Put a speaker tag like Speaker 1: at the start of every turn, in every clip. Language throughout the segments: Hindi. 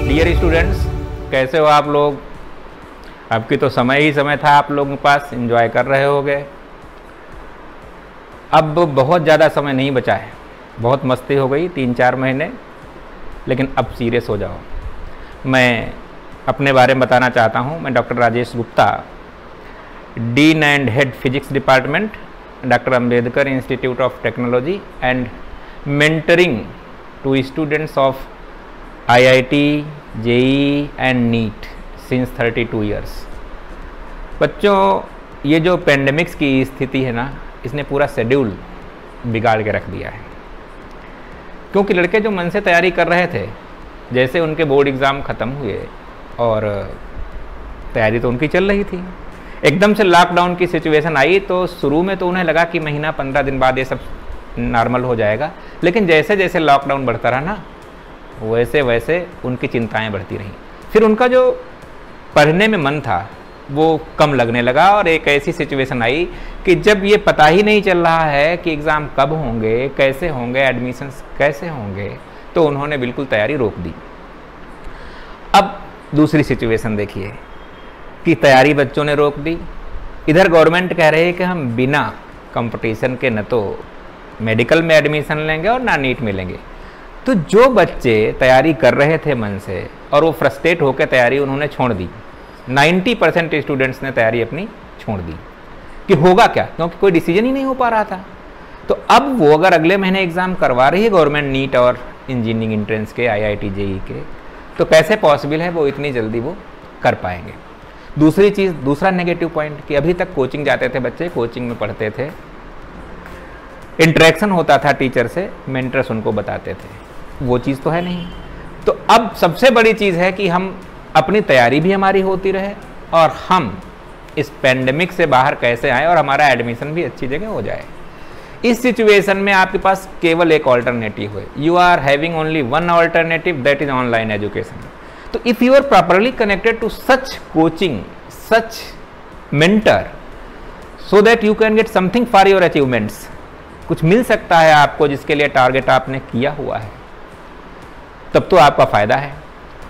Speaker 1: डियर स्टूडेंट्स, कैसे हो आप लोग? आपकी तो समय ही समय था आप लोगों के पास, एंजॉय कर रहे होगे। अब बहुत ज़्यादा समय नहीं बचा है, बहुत मस्ती हो गई 3-4 महीने, लेकिन अब सीरियस हो जाओ। मैं अपने बारे में बताना चाहता हूँ। मैं doctor Rajesh Gupta, dean and head physics department, doctor Ambedkar institute of technology and mentoring to students of IIT, JEE and NEET since 32 years. बच्चों, ये जो पेंडेमिक्स की स्थिति है ना, इसने पूरा शेड्यूल बिगाड़ के रख दिया है। क्योंकि लड़के जो मन से तैयारी कर रहे थे, जैसे उनके बोर्ड एग्ज़ाम ख़त्म हुए और तैयारी तो उनकी चल रही थी, एकदम से लॉकडाउन की सिचुएशन आई तो शुरू में तो उन्हें लगा कि महीना 15 दिन बाद ये सब नॉर्मल हो जाएगा। लेकिन जैसे जैसे लॉकडाउन बढ़ता रहा ना, वैसे वैसे उनकी चिंताएं बढ़ती रहीं। फिर उनका जो पढ़ने में मन था वो कम लगने लगा और एक ऐसी सिचुएशन आई कि जब ये पता ही नहीं चल रहा है कि एग्ज़ाम कब होंगे, कैसे होंगे, एडमिशन्स कैसे होंगे, तो उन्होंने बिल्कुल तैयारी रोक दी। अब दूसरी सिचुएशन देखिए कि तैयारी बच्चों ने रोक दी। इधर गवर्नमेंट कह रही है कि हम बिना कंपटीशन के न तो मेडिकल में एडमिशन लेंगे और ना नीट में लेंगे। तो जो बच्चे तैयारी कर रहे थे मन से और वो फ्रस्ट्रेट होकर तैयारी उन्होंने छोड़ दी। 90% स्टूडेंट्स ने तैयारी अपनी छोड़ दी कि होगा क्या, क्योंकि कोई डिसीजन ही नहीं हो पा रहा था। तो अब वो अगर अगले महीने एग्ज़ाम करवा रही है गवर्नमेंट नीट और इंजीनियरिंग एंट्रेंस के, IIT, JEE के, तो कैसे पॉसिबल है वो इतनी जल्दी वो कर पाएंगे। दूसरी चीज़, दूसरा नेगेटिव पॉइंट कि अभी तक कोचिंग जाते थे बच्चे, कोचिंग में पढ़ते थे, इंटरेक्शन होता था टीचर से, मेंटर्स उनको बताते थे, वो चीज़ तो है नहीं। तो अब सबसे बड़ी चीज़ है कि हम अपनी तैयारी भी हमारी होती रहे और हम इस पेंडेमिक से बाहर कैसे आए और हमारा एडमिशन भी अच्छी जगह हो जाए। इस सिचुएशन में आपके पास केवल एक ऑल्टरनेटिव है। You are having only one alternative, that is online education. तो if you are properly connected to such coaching, such mentor, so that you can get something for your achievements, कुछ मिल सकता है आपको जिसके लिए टारगेट आपने किया हुआ है, तब तो आपका फ़ायदा है।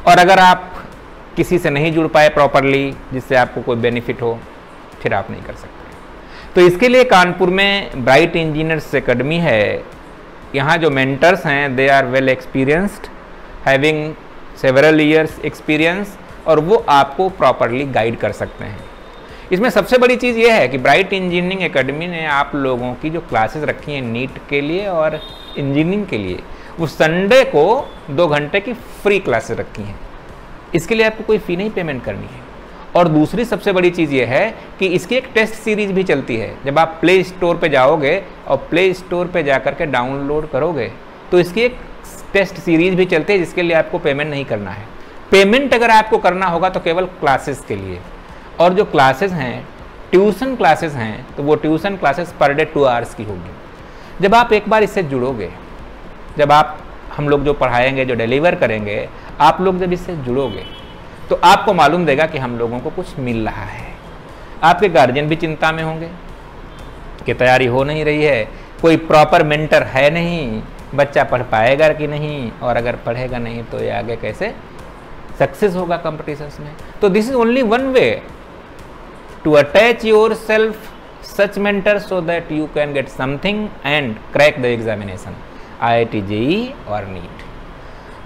Speaker 1: और अगर आप किसी से नहीं जुड़ पाए प्रॉपरली जिससे आपको कोई बेनिफिट हो, फिर आप नहीं कर सकते। तो इसके लिए कानपुर में ब्राइट इंजीनियर्स एकेडमी है। यहाँ जो मेंटर्स हैं, they are well experienced, having several years experience, और वो आपको प्रॉपरली गाइड कर सकते हैं। इसमें सबसे बड़ी चीज़ ये है कि ब्राइट इंजीनियरिंग एकेडमी ने आप लोगों की जो क्लासेस रखी हैं नीट के लिए और इंजीनियरिंग के लिए, वो संडे को 2 घंटे की फ्री क्लासेस रखी हैं। इसके लिए आपको कोई फ़ी नहीं पेमेंट करनी है। और दूसरी सबसे बड़ी चीज़ ये है कि इसकी एक टेस्ट सीरीज़ भी चलती है। जब आप प्ले स्टोर पे जाओगे और प्ले स्टोर पे जा कर के डाउनलोड करोगे तो इसकी एक टेस्ट सीरीज़ भी चलती है जिसके लिए आपको पेमेंट नहीं करना है। पेमेंट अगर आपको करना होगा तो केवल क्लासेस के लिए, और जो क्लासेस हैं, ट्यूशन क्लासेस हैं, तो वो tuition classes per day 2 hours की होगी। जब आप एक बार इससे जुड़ोगे, जब आप हम लोग जो पढ़ाएंगे, जो डिलीवर करेंगे, आप लोग जब इससे जुड़ोगे तो आपको मालूम देगा कि हम लोगों को कुछ मिल रहा है। आपके गार्जियन भी चिंता में होंगे कि तैयारी हो नहीं रही है, कोई प्रॉपर मेंटर है नहीं, बच्चा पढ़ पाएगा कि नहीं, और अगर पढ़ेगा नहीं तो ये आगे कैसे सक्सेस होगा कंपटीशंस में। तो this is only one way to attach yourself such mentor so that you can get something and crack the examination, IIT, JEE और नीट।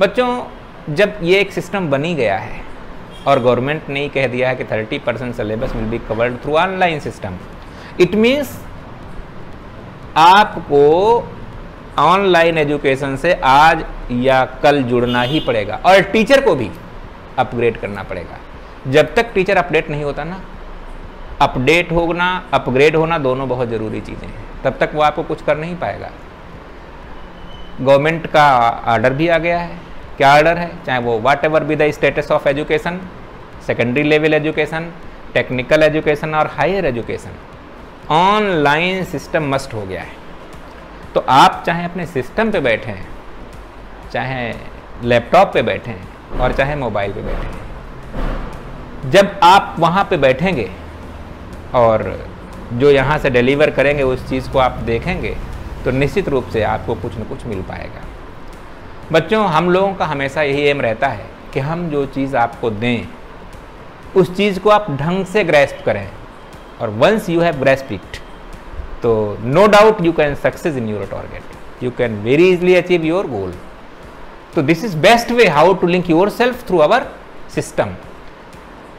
Speaker 1: बच्चों, जब ये एक सिस्टम बनी गया है और गवर्नमेंट ने ही कह दिया है कि 30% syllabus will be covered through online system, it means आपको ऑनलाइन एजुकेशन से आज या कल जुड़ना ही पड़ेगा और टीचर को भी अपग्रेड करना पड़ेगा। जब तक टीचर अपडेट नहीं होता ना, अपडेट होना, अपग्रेड होना दोनों बहुत ज़रूरी चीज़ें हैं, तब तक वो आपको कुछ कर नहीं पाएगा। गवर्नमेंट का ऑर्डर भी आ गया है। क्या ऑर्डर है? चाहे वो whatever be the status of education, secondary level education, technical education और higher education, online system must हो गया है। तो आप चाहे अपने सिस्टम पे बैठें, चाहे लैपटॉप पे बैठें और चाहे मोबाइल पे बैठें, जब आप वहाँ पे बैठेंगे और जो यहाँ से डिलीवर करेंगे उस चीज़ को आप देखेंगे तो निश्चित रूप से आपको कुछ न कुछ मिल पाएगा। बच्चों, हम लोगों का हमेशा यही एम रहता है कि हम जो चीज़ आपको दें उस चीज़ को आप ढंग से ग्रेस्प करें, और once you have grasp it तो no doubt you can success in your target, you can very easily achieve your goal. तो this is best way how to link yourself through our system.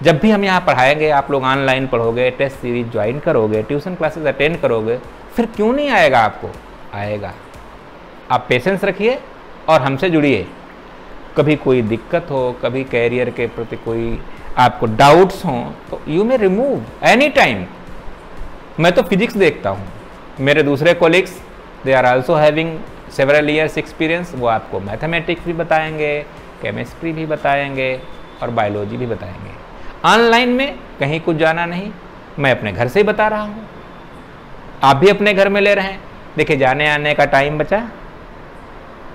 Speaker 1: जब भी हम यहाँ पढ़ाएंगे, आप लोग ऑनलाइन पढ़ोगे, टेस्ट सीरीज ज्वाइन करोगे, ट्यूशन क्लासेस अटेंड करोगे, फिर क्यों नहीं आएगा आपको? आएगा। आप पेशेंस रखिए और हमसे जुड़िए। कभी कोई दिक्कत हो, कभी कैरियर के प्रति कोई आपको डाउट्स हों, तो you may remove any time. मैं तो फिजिक्स देखता हूँ, मेरे दूसरे colleagues they are also having several years experience, वो आपको मैथमेटिक्स भी बताएंगे, केमिस्ट्री भी बताएंगे और बायोलॉजी भी बताएंगे। ऑनलाइन में कहीं कुछ जाना नहीं, मैं अपने घर से ही बता रहा हूँ, आप भी अपने घर में ले रहे हैं। देखिए, जाने आने का टाइम बचा,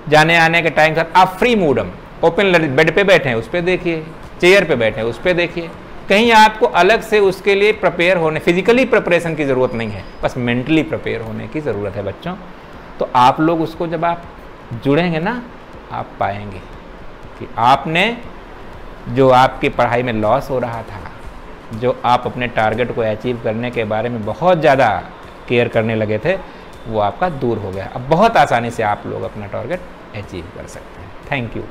Speaker 1: जाने आने के टाइम साथ आप फ्री मूडम ओपन बेड पे बैठे हैं उस पर देखिए, चेयर पे बैठे हैं उस पर देखिए। कहीं आपको अलग से उसके लिए प्रिपेयर होने, फिजिकली प्रिपरेशन की ज़रूरत नहीं है, बस मेंटली प्रिपेयर होने की ज़रूरत है बच्चों। तो आप लोग उसको जब आप जुड़ेंगे ना, आप पाएंगे कि आपने जो आपकी पढ़ाई में लॉस हो रहा था, जो आप अपने टारगेट को अचीव करने के बारे में बहुत ज़्यादा केयर करने लगे थे, वो आपका दूर हो गया। अब बहुत आसानी से आप लोग अपना टारगेट अचीव कर सकते हैं। Thank you.